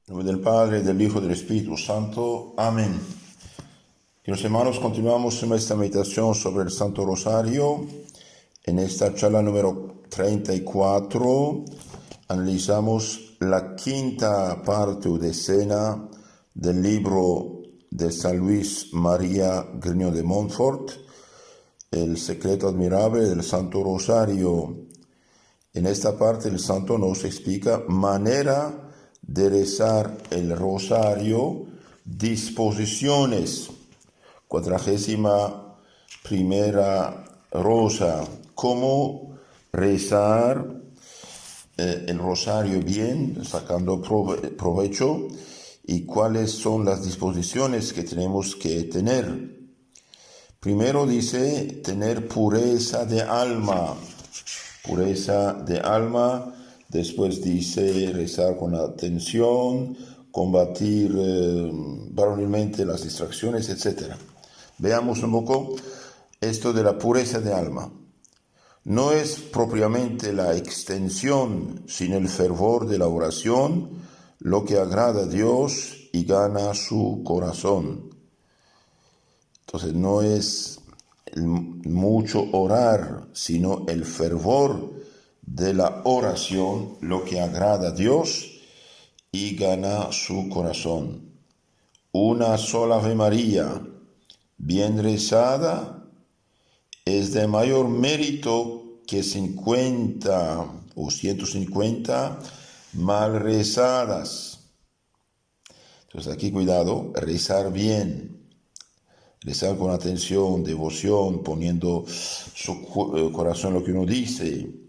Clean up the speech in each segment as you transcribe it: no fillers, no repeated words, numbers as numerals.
En nombre del Padre, del Hijo y del Espíritu Santo. Amén. Queridos hermanos, continuamos en esta meditación sobre el Santo Rosario. En esta charla número 34 analizamos la quinta parte o decena del libro de San Luis María Grignion de Montfort, El secreto admirable del Santo Rosario. En esta parte el santo nos explica manera de rezar el rosario, disposiciones. 41ª rosa, cómo rezar el rosario bien, sacando provecho, y cuáles son las disposiciones que tenemos que tener. Primero dice tener pureza de alma. Pureza de alma. Después dice rezar con atención, combatir varonilmente las distracciones, etc. Veamos un poco esto de la pureza de alma. No es propiamente la extensión, sino el fervor de la oración, lo que agrada a Dios y gana su corazón. Entonces no es mucho orar, sino el fervor de la oración, lo que agrada a Dios y gana su corazón. Una sola Ave María, bien rezada, es de mayor mérito que 50 o 150 mal rezadas. Entonces aquí cuidado, rezar bien. Rezar con atención, devoción, poniendo su corazón en lo que uno dice.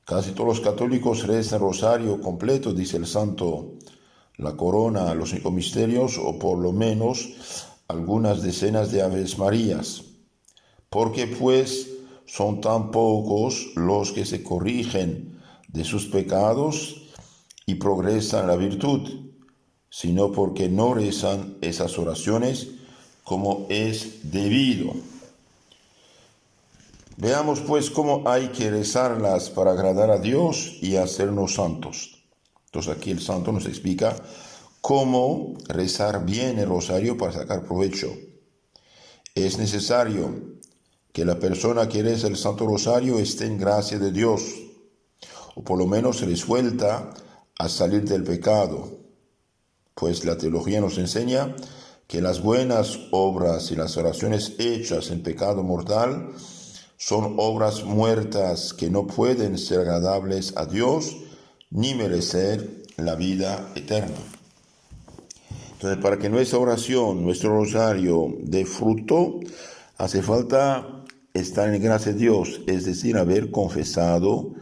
Casi todos los católicos rezan el rosario completo, dice el santo, la corona, los 5 misterios, o por lo menos algunas decenas de Aves Marías. Porque pues son tan pocos los que se corrigen de sus pecados y progresan en la virtud, sino porque no rezan esas oraciones como es debido. Veamos pues cómo hay que rezarlas para agradar a Dios y hacernos santos. Entonces aquí el santo nos explica cómo rezar bien el rosario para sacar provecho. Es necesario que la persona que reza el Santo Rosario esté en gracia de Dios, o por lo menos resuelta a salir del pecado, pues la teología nos enseña que las buenas obras y las oraciones hechas en pecado mortal son obras muertas que no pueden ser agradables a Dios ni merecer la vida eterna. Entonces, para que nuestra oración, nuestro rosario dé fruto, hace falta estar en gracia de Dios, es decir, haber confesado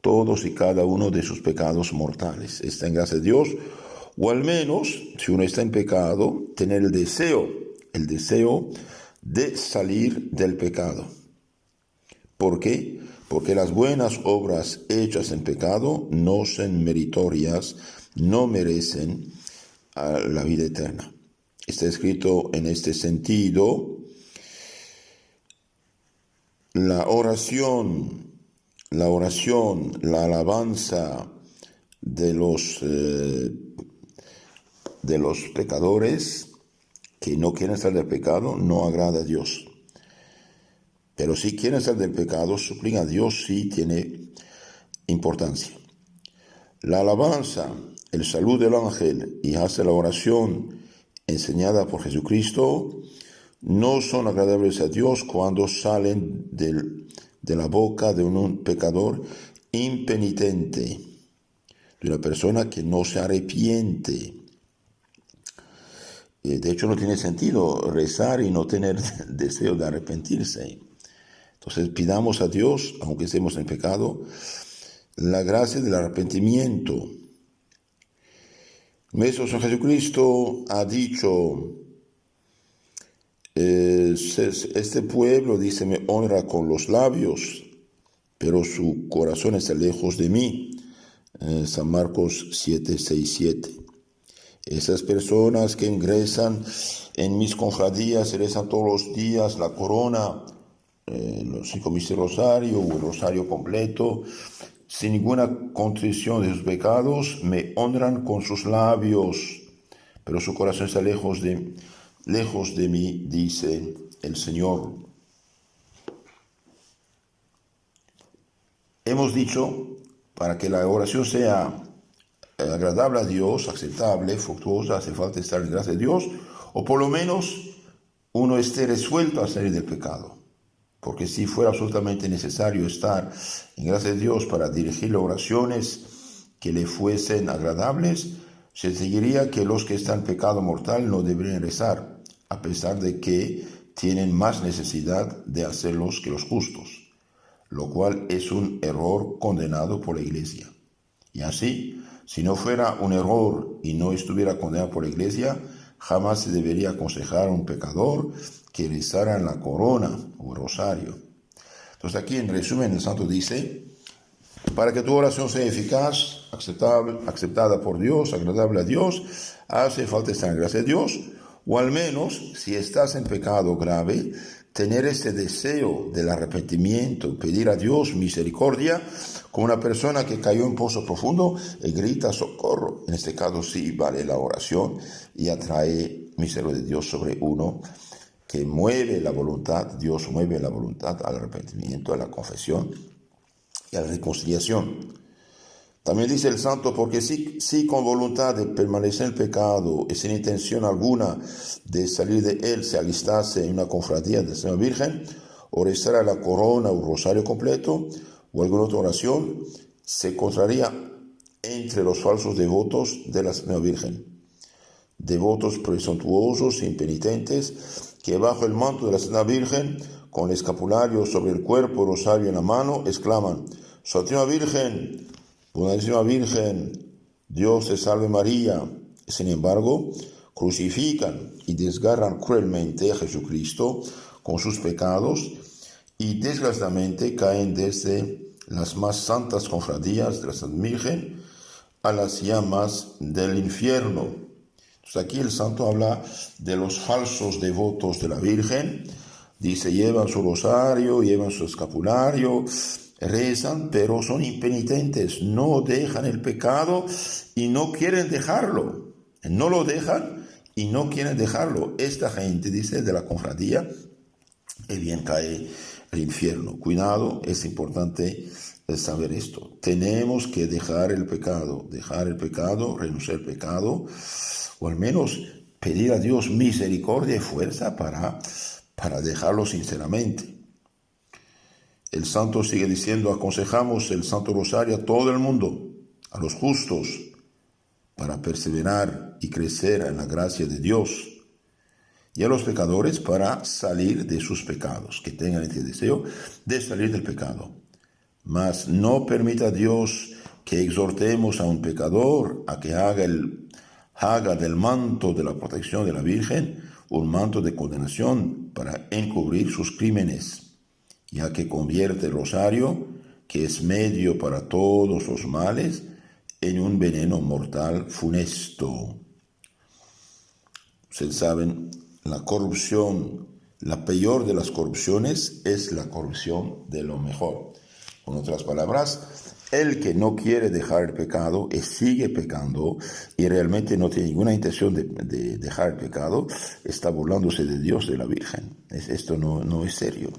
todos y cada uno de sus pecados mortales. Está en gracia de Dios, o al menos, si uno está en pecado, tener el deseo de salir del pecado. ¿Por qué? Porque las buenas obras hechas en pecado no son meritorias, no merecen la vida eterna. Está escrito en este sentido, la oración, la alabanza de los pecadores que no quieren salir del pecado no agrada a Dios. Pero si quieren salir del pecado, suplican a Dios, sí tiene importancia. La alabanza, el saludo del ángel y hasta la oración enseñada por Jesucristo no son agradables a Dios cuando salen de la boca de un pecador impenitente, de una persona que no se arrepiente. De hecho, no tiene sentido rezar y no tener deseo de arrepentirse. Entonces pidamos a Dios, aunque estemos en pecado, la gracia del arrepentimiento. Nuestro Señor Jesucristo ha dicho, este pueblo, dice, me honra con los labios, pero su corazón está lejos de mí. San Marcos 7:6-7. Esas personas que ingresan en mis cofradías, rezan todos los días la corona, los 5 misterios rosario o el rosario completo, sin ninguna contrición de sus pecados, me honran con sus labios, pero su corazón está lejos de mí, dice el Señor. Hemos dicho, para que la oración sea agradable a Dios, aceptable, fructuosa, hace falta estar en gracia de Dios, o por lo menos uno esté resuelto a salir del pecado. Porque si fuera absolutamente necesario estar en gracia de Dios para dirigir oraciones que le fuesen agradables, se seguiría que los que están en pecado mortal no deberían rezar, a pesar de que tienen más necesidad de hacerlos que los justos, lo cual es un error condenado por la Iglesia. Y así, si no fuera un error y no estuviera condenado por la Iglesia, jamás se debería aconsejar a un pecador que rezara en la corona o el rosario. Entonces aquí en resumen el santo dice, para que tu oración sea eficaz, aceptada por Dios, agradable a Dios, hace falta estar en gracia de Dios, o al menos, si estás en pecado grave, tener ese deseo del arrepentimiento, pedir a Dios misericordia, como una persona que cayó en un pozo profundo y grita socorro. En este caso sí vale la oración y atrae misericordia de Dios sobre uno, que mueve la voluntad, Dios mueve la voluntad al arrepentimiento, a la confesión y a la reconciliación. También dice el santo, porque si con voluntad de permanecer en el pecado y sin intención alguna de salir de él se alistase en una cofradía de la Señora Virgen, o rezara la corona o rosario completo, o alguna otra oración, se encontraría entre los falsos devotos de la Señora Virgen. Devotos presuntuosos e impenitentes, que bajo el manto de la Señora Virgen, con el escapulario sobre el cuerpo, rosario en la mano, exclaman, Santísima Virgen, Purísima Virgen, Dios te salve María. Sin embargo, crucifican y desgarran cruelmente a Jesucristo con sus pecados y desgraciadamente caen desde las más santas cofradías de la Santa Virgen a las llamas del infierno. Entonces aquí el santo habla de los falsos devotos de la Virgen. Dice, llevan su rosario, llevan su escapulario, rezan, pero son impenitentes, no dejan el pecado y no quieren dejarlo. No lo dejan y no quieren dejarlo. Esta gente, dice, de la cofradía, el bien cae al infierno. Cuidado, es importante saber esto. Tenemos que dejar el pecado, renunciar al pecado, o al menos pedir a Dios misericordia y fuerza para dejarlo sinceramente. El santo sigue diciendo, aconsejamos el Santo Rosario a todo el mundo, a los justos, para perseverar y crecer en la gracia de Dios, y a los pecadores para salir de sus pecados, que tengan este deseo de salir del pecado. Mas no permita Dios que exhortemos a un pecador a que haga del manto de la protección de la Virgen un manto de condenación para encubrir sus crímenes, ya que convierte el rosario, que es medio para todos los males, en un veneno mortal funesto. Ustedes saben, la corrupción, la peor de las corrupciones es la corrupción de lo mejor. Con otras palabras, el que no quiere dejar el pecado y sigue pecando y realmente no tiene ninguna intención de dejar el pecado, está burlándose de Dios, de la Virgen. Esto no es serio.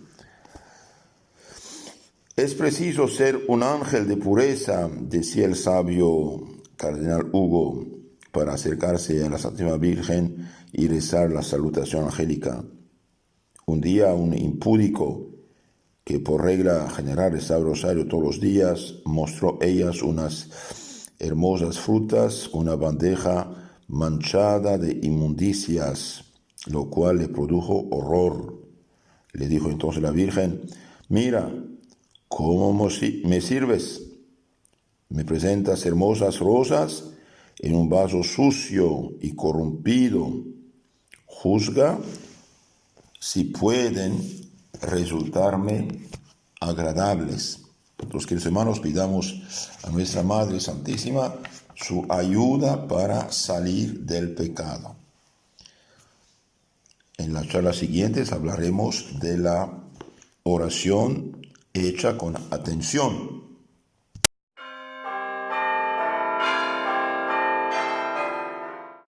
Es preciso ser un ángel de pureza, decía el sabio cardenal Hugo, para acercarse a la Santísima Virgen y rezar la salutación angélica. Un día un impúdico, que por regla general rezaba el rosario todos los días, mostró ellas unas hermosas frutas, una bandeja manchada de inmundicias, lo cual le produjo horror. Le dijo entonces la Virgen, mira, ¿cómo me sirves? Me presentas hermosas rosas en un vaso sucio y corrompido. Juzga si pueden resultarme agradables. Los queridos hermanos, pidamos a nuestra Madre Santísima su ayuda para salir del pecado. En las charlas siguientes hablaremos de la oración hecha con atención.